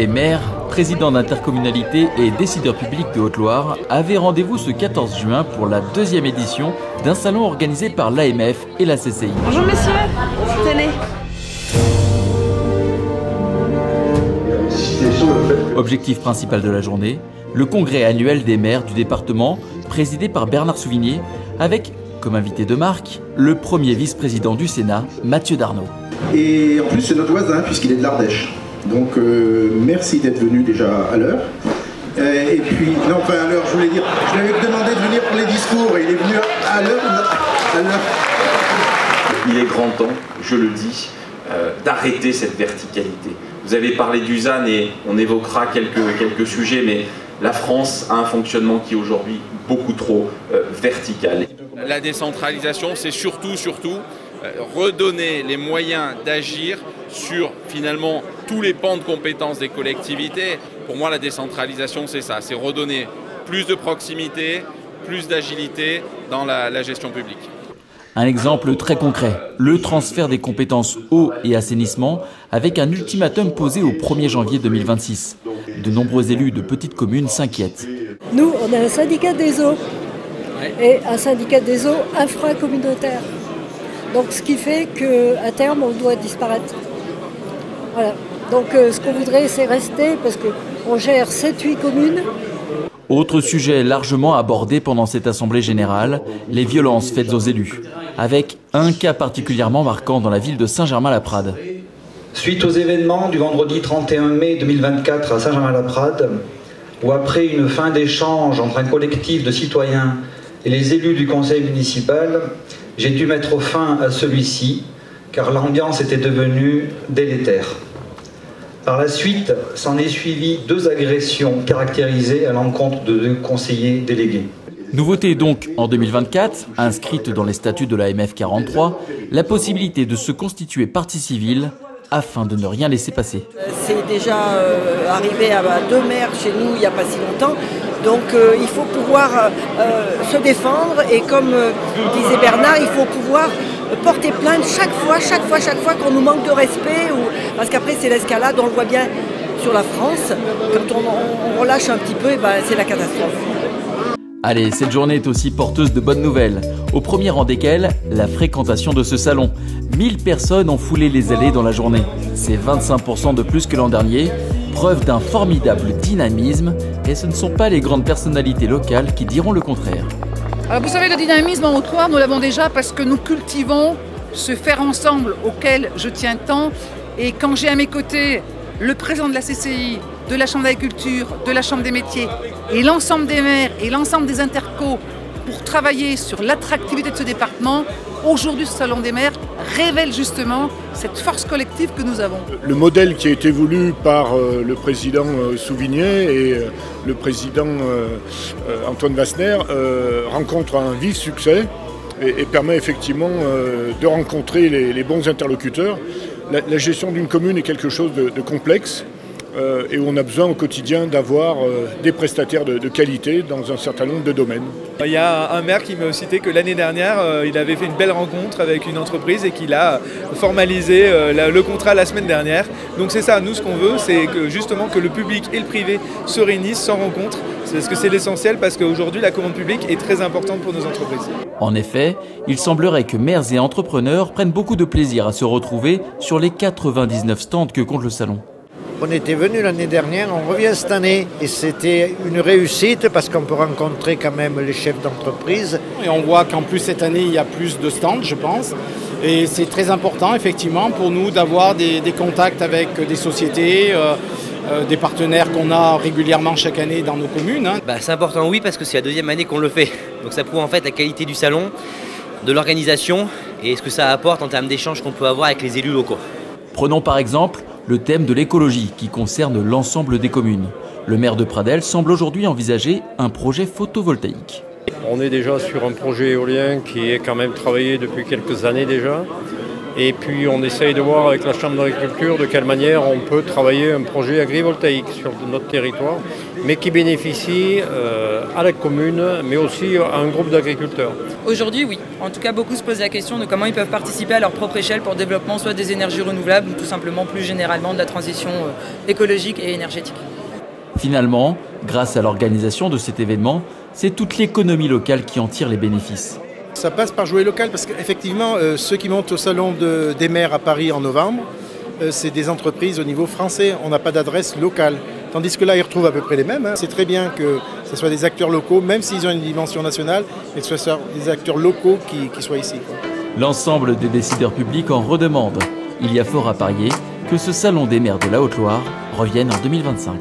Les maires, présidents d'intercommunalités et décideurs publics de Haute-Loire avaient rendez-vous ce 14 juin pour la deuxième édition d'un salon organisé par l'AMF et la CCI. Bonjour messieurs, tenez. Objectif principal de la journée, le congrès annuel des maires du département, présidé par Bernard Souvigné, avec, comme invité de marque, le premier vice-président du Sénat, Mathieu Darnaud. Et en plus c'est notre voisin puisqu'il est de l'Ardèche. Donc merci d'être venu déjà à l'heure. Et puis, non enfin à l'heure, je voulais dire, je lui avais demandé de venir pour les discours et il est venu à l'heure. Il est grand temps, je le dis, d'arrêter cette verticalité. Vous avez parlé du ZAN et on évoquera quelques sujets, mais la France a un fonctionnement qui est aujourd'hui beaucoup trop vertical. La décentralisation, c'est surtout redonner les moyens d'agir sur finalement tous les pans de compétences des collectivités. Pour moi, la décentralisation, c'est ça, c'est redonner plus de proximité, plus d'agilité dans la gestion publique. Un exemple très concret, le transfert des compétences eau et assainissement avec un ultimatum posé au 1er janvier 2026. De nombreux élus de petites communes s'inquiètent. Nous, on a un syndicat des eaux et un syndicat des eaux infracommunautaire. Donc ce qui fait qu'à terme, on doit disparaître. Voilà. Donc ce qu'on voudrait, c'est rester parce qu'on gère 7-8 communes. Autre sujet largement abordé pendant cette assemblée générale, les violences faites aux élus, avec un cas particulièrement marquant dans la ville de Saint-Germain-la-Prade. Suite aux événements du vendredi 31 mai 2024 à Saint-Germain-la-Prade, où après une fin d'échange entre un collectif de citoyens et les élus du conseil municipal, j'ai dû mettre fin à celui-ci, car l'ambiance était devenue délétère. Par la suite, s'en est suivi 2 agressions caractérisées à l'encontre de 2 conseillers délégués. Nouveauté donc en 2024, inscrite dans les statuts de l'AMF 43, la possibilité de se constituer partie civile afin de ne rien laisser passer. C'est déjà arrivé à 2 maires chez nous il n'y a pas si longtemps. Donc il faut pouvoir se défendre et comme disait Bernard, il faut pouvoir porter plainte chaque fois qu'on nous manque de respect. Parce qu'après c'est l'escalade, on le voit bien sur la France. Quand on relâche un petit peu, c'est la catastrophe. Allez, cette journée est aussi porteuse de bonnes nouvelles. Au premier rang desquelles, la fréquentation de ce salon. 1000 personnes ont foulé les allées dans la journée. C'est 25% de plus que l'an dernier. Preuve d'un formidable dynamisme, et ce ne sont pas les grandes personnalités locales qui diront le contraire. Alors vous savez, le dynamisme en Haute-Loire, nous l'avons déjà parce que nous cultivons ce faire ensemble auquel je tiens tant. Et quand j'ai à mes côtés le président de la CCI, de la Chambre d'agriculture, de la Chambre des métiers, et l'ensemble des maires et l'ensemble des intercos pour travailler sur l'attractivité de ce département, aujourd'hui ce Salon des maires révèle justement cette force collective que nous avons. Le modèle qui a été voulu par le président Souvigné et le président Antoine Vassner rencontre un vif succès et permet effectivement de rencontrer les bons interlocuteurs. La gestion d'une commune est quelque chose de complexe. Et où on a besoin au quotidien d'avoir des prestataires de qualité dans un certain nombre de domaines. Il y a un maire qui m'a cité que l'année dernière, il avait fait une belle rencontre avec une entreprise et qu'il a formalisé le contrat la semaine dernière. Donc c'est ça, nous ce qu'on veut, c'est que justement que le public et le privé se réunissent, s'en rencontrent, parce que c'est l'essentiel, parce qu'aujourd'hui la commande publique est très importante pour nos entreprises. En effet, il semblerait que maires et entrepreneurs prennent beaucoup de plaisir à se retrouver sur les 99 stands que compte le salon. On était venu l'année dernière, on revient cette année et c'était une réussite parce qu'on peut rencontrer quand même les chefs d'entreprise. Et on voit qu'en plus cette année il y a plus de stands je pense et c'est très important effectivement pour nous d'avoir des contacts avec des sociétés, des partenaires qu'on a régulièrement chaque année dans nos communes. C'est important oui parce que c'est la 2e année qu'on le fait, donc ça prouve en fait la qualité du salon, de l'organisation et ce que ça apporte en termes d'échanges qu'on peut avoir avec les élus locaux. Prenons par exemple le thème de l'écologie qui concerne l'ensemble des communes. Le maire de Pradelles semble aujourd'hui envisager un projet photovoltaïque. On est déjà sur un projet éolien qui est quand même travaillé depuis quelques années déjà. Et puis on essaye de voir avec la Chambre d'agriculture de quelle manière on peut travailler un projet agrivoltaïque sur notre territoire mais qui bénéficie à la commune, mais aussi à un groupe d'agriculteurs. Aujourd'hui, oui. En tout cas, beaucoup se posent la question de comment ils peuvent participer à leur propre échelle pour le développement soit des énergies renouvelables ou tout simplement plus généralement de la transition écologique et énergétique. Finalement, grâce à l'organisation de cet événement, c'est toute l'économie locale qui en tire les bénéfices. Ça passe par jouer local parce qu'effectivement, ceux qui montent au salon des maires à Paris en novembre, c'est des entreprises au niveau français. On n'a pas d'adresse locale. Tandis que là, ils retrouvent à peu près les mêmes. C'est très bien que ce soit des acteurs locaux, même s'ils ont une dimension nationale, mais que ce soit des acteurs locaux qui soient ici. L'ensemble des décideurs publics en redemandent. Il y a fort à parier que ce salon des maires de la Haute-Loire revienne en 2025.